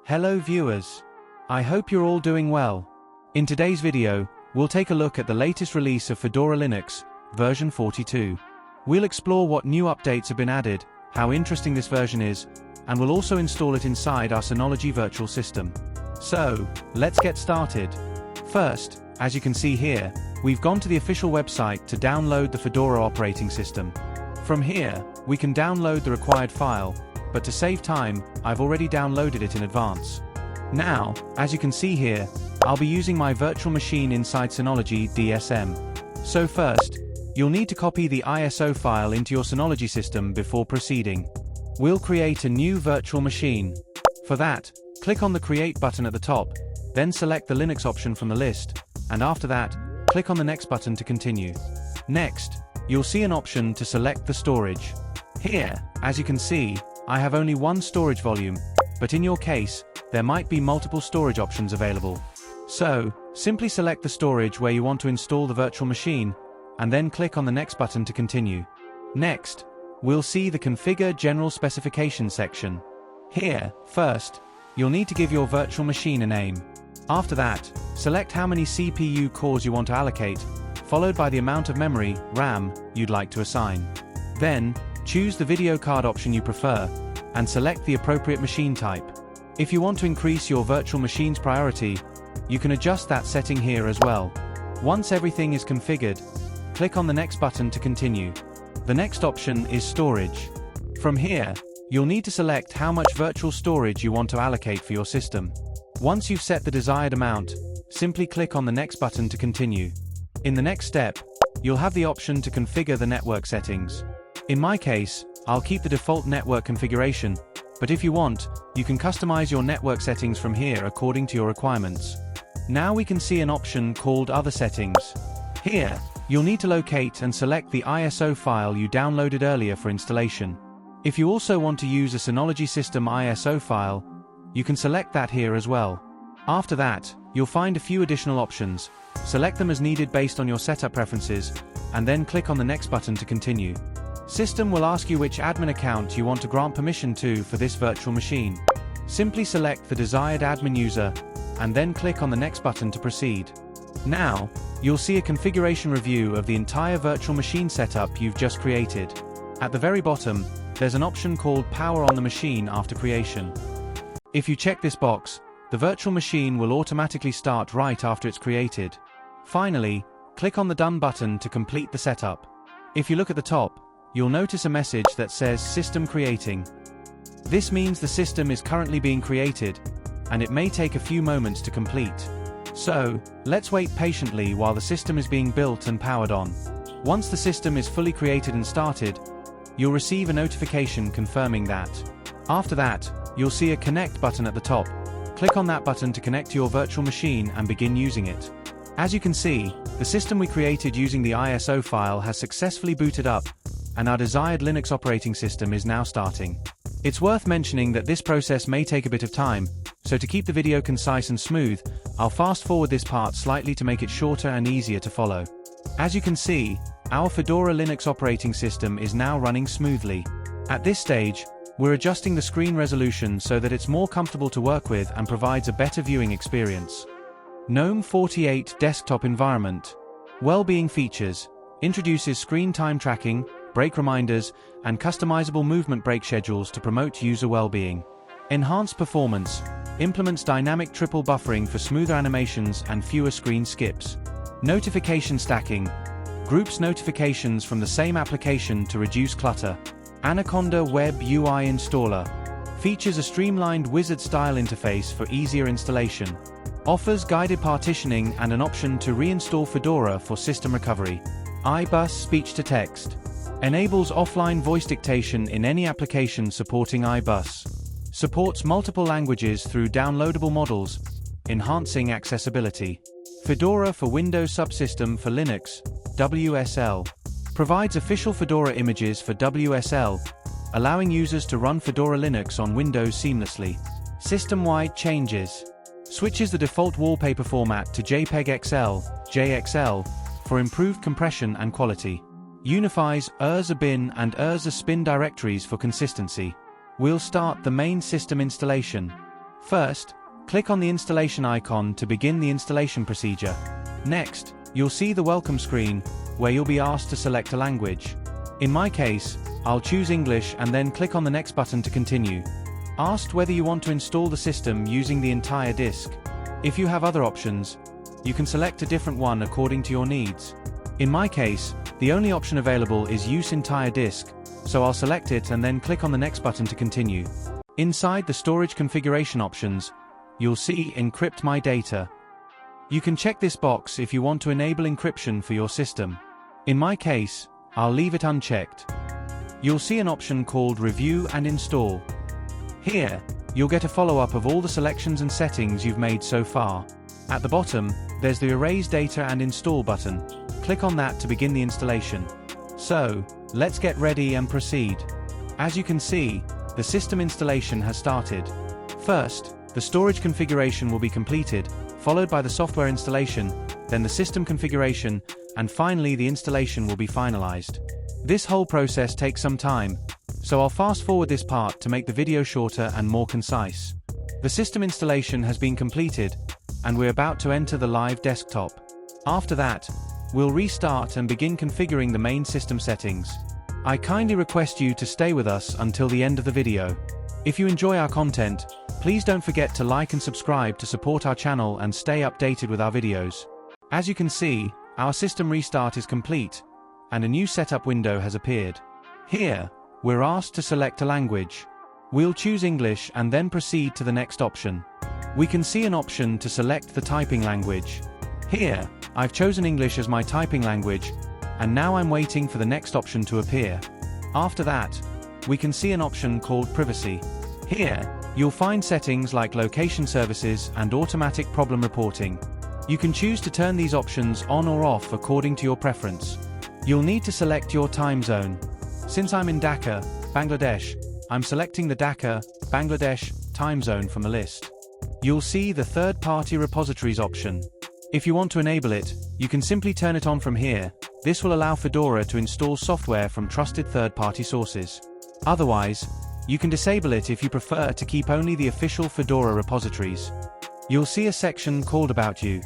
Hello viewers. I hope you're all doing well. In today's video, we'll take a look at the latest release of Fedora Linux, version 42. We'll explore what new updates have been added, how interesting this version is, and we'll also install it inside our Synology virtual system. So, let's get started. First, as you can see here, we've gone to the official website to download the Fedora operating system. From here, we can download the required file, but to save time, I've already downloaded it in advance. Now, as you can see here, I'll be using my virtual machine inside Synology DSM. So first, you'll need to copy the ISO file into your Synology system before proceeding. We'll create a new virtual machine. For that, click on the Create button at the top, then select the Linux option from the list, and after that, click on the Next button to continue. Next, you'll see an option to select the storage. Here, as you can see, I have only one storage volume, but in your case, there might be multiple storage options available. So, simply select the storage where you want to install the virtual machine, and then click on the Next button to continue. Next, we'll see the Configure General Specification section. Here, first, you'll need to give your virtual machine a name. After that, select how many CPU cores you want to allocate, followed by the amount of memory, RAM, you'd like to assign. Then, choose the video card option you prefer, and select the appropriate machine type. If you want to increase your virtual machine's priority, you can adjust that setting here as well. Once everything is configured, click on the Next button to continue. The next option is Storage. From here, you'll need to select how much virtual storage you want to allocate for your system. Once you've set the desired amount, simply click on the Next button to continue. In the next step, you'll have the option to configure the network settings. In my case, I'll keep the default network configuration, but if you want, you can customize your network settings from here according to your requirements. Now we can see an option called Other Settings. Here, you'll need to locate and select the ISO file you downloaded earlier for installation. If you also want to use a Synology system ISO file, you can select that here as well. After that, you'll find a few additional options. Select them as needed based on your setup preferences, and then click on the Next button to continue. System will ask you which admin account you want to grant permission to for this virtual machine. Simply select the desired admin user, and then click on the Next button to proceed. Now, you'll see a configuration review of the entire virtual machine setup you've just created. At the very bottom, there's an option called Power on the machine after creation. If you check this box, the virtual machine will automatically start right after it's created. Finally, click on the Done button to complete the setup. If you look at the top, you'll notice a message that says System Creating. This means the system is currently being created, and it may take a few moments to complete. So, let's wait patiently while the system is being built and powered on. Once the system is fully created and started, you'll receive a notification confirming that. After that, you'll see a Connect button at the top. Click on that button to connect to your virtual machine and begin using it. As you can see, the system we created using the ISO file has successfully booted up, and our desired Linux operating system is now starting. It's worth mentioning that this process may take a bit of time, so to keep the video concise and smooth, I'll fast forward this part slightly to make it shorter and easier to follow. As you can see, our Fedora Linux operating system is now running smoothly. At this stage, we're adjusting the screen resolution so that it's more comfortable to work with and provides a better viewing experience. GNOME 48 Desktop Environment. Well-being features. Introduces screen time tracking, break reminders, and customizable movement break schedules to promote user well-being. Enhanced performance. Implements dynamic triple buffering for smoother animations and fewer screen skips. Notification stacking. Groups notifications from the same application to reduce clutter. Anaconda Web UI Installer. Features a streamlined wizard-style interface for easier installation. Offers guided partitioning and an option to reinstall Fedora for system recovery. iBus Speech-to-Text. Enables offline voice dictation in any application supporting iBus. Supports multiple languages through downloadable models, enhancing accessibility. Fedora for Windows Subsystem for Linux, WSL. Provides official Fedora images for WSL, allowing users to run Fedora Linux on Windows seamlessly. System-wide changes. Switches the default wallpaper format to JPEG XL, JXL, for improved compression and quality. Unifies Urza bin and Urza spin directories for consistency. We'll start the main system installation. First, click on the installation icon to begin the installation procedure. Next, you'll see the welcome screen, where you'll be asked to select a language. In my case, I'll choose English and then click on the next button to continue. Asked whether you want to install the system using the entire disk. If you have other options, you can select a different one according to your needs. In my case, the only option available is use entire disk, so I'll select it and then click on the next button to continue. Inside the storage configuration options, you'll see Encrypt My Data. You can check this box if you want to enable encryption for your system. In my case, I'll leave it unchecked. You'll see an option called Review and Install. Here, you'll get a follow-up of all the selections and settings you've made so far. At the bottom, there's the Erase Data and Install button. Click on that to begin the installation. So, let's get ready and proceed. As you can see, the system installation has started. First, the storage configuration will be completed, followed by the software installation, then the system configuration, and finally the installation will be finalized. This whole process takes some time, so I'll fast forward this part to make the video shorter and more concise. The system installation has been completed, and we're about to enter the live desktop. After that, we'll restart and begin configuring the main system settings. I kindly request you to stay with us until the end of the video. If you enjoy our content, please don't forget to like and subscribe to support our channel and stay updated with our videos. As you can see, our system restart is complete, and a new setup window has appeared. Here, we're asked to select a language. We'll choose English and then proceed to the next option. We can see an option to select the typing language. Here, I've chosen English as my typing language, and now I'm waiting for the next option to appear. After that, we can see an option called Privacy. Here, you'll find settings like location services and automatic problem reporting. You can choose to turn these options on or off according to your preference. You'll need to select your time zone. Since I'm in Dhaka, Bangladesh, I'm selecting the Dhaka, Bangladesh, time zone from the list. You'll see the third-party repositories option. If you want to enable it, you can simply turn it on from here. This will allow Fedora to install software from trusted third-party sources. Otherwise, you can disable it if you prefer to keep only the official Fedora repositories. You'll see a section called About You.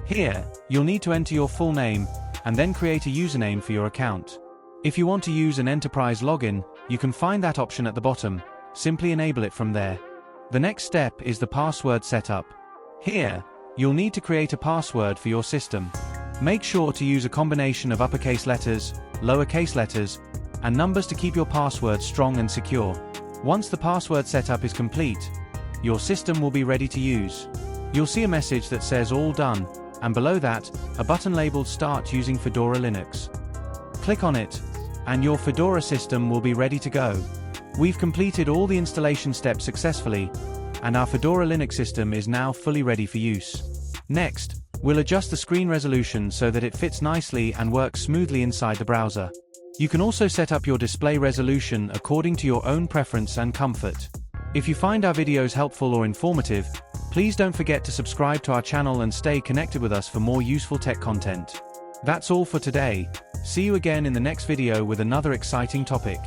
Here, you'll need to enter your full name, and then create a username for your account. If you want to use an enterprise login, you can find that option at the bottom. Simply enable it from there. The next step is the password setup. Here, you'll need to create a password for your system. Make sure to use a combination of uppercase letters, lowercase letters, and numbers to keep your password strong and secure. Once the password setup is complete, your system will be ready to use. You'll see a message that says All Done, and below that, a button labeled Start using Fedora Linux. Click on it, and your Fedora system will be ready to go. We've completed all the installation steps successfully, and our Fedora Linux system is now fully ready for use. Next, we'll adjust the screen resolution so that it fits nicely and works smoothly inside the browser. You can also set up your display resolution according to your own preference and comfort. If you find our videos helpful or informative, please don't forget to subscribe to our channel and stay connected with us for more useful tech content. That's all for today. See you again in the next video with another exciting topic.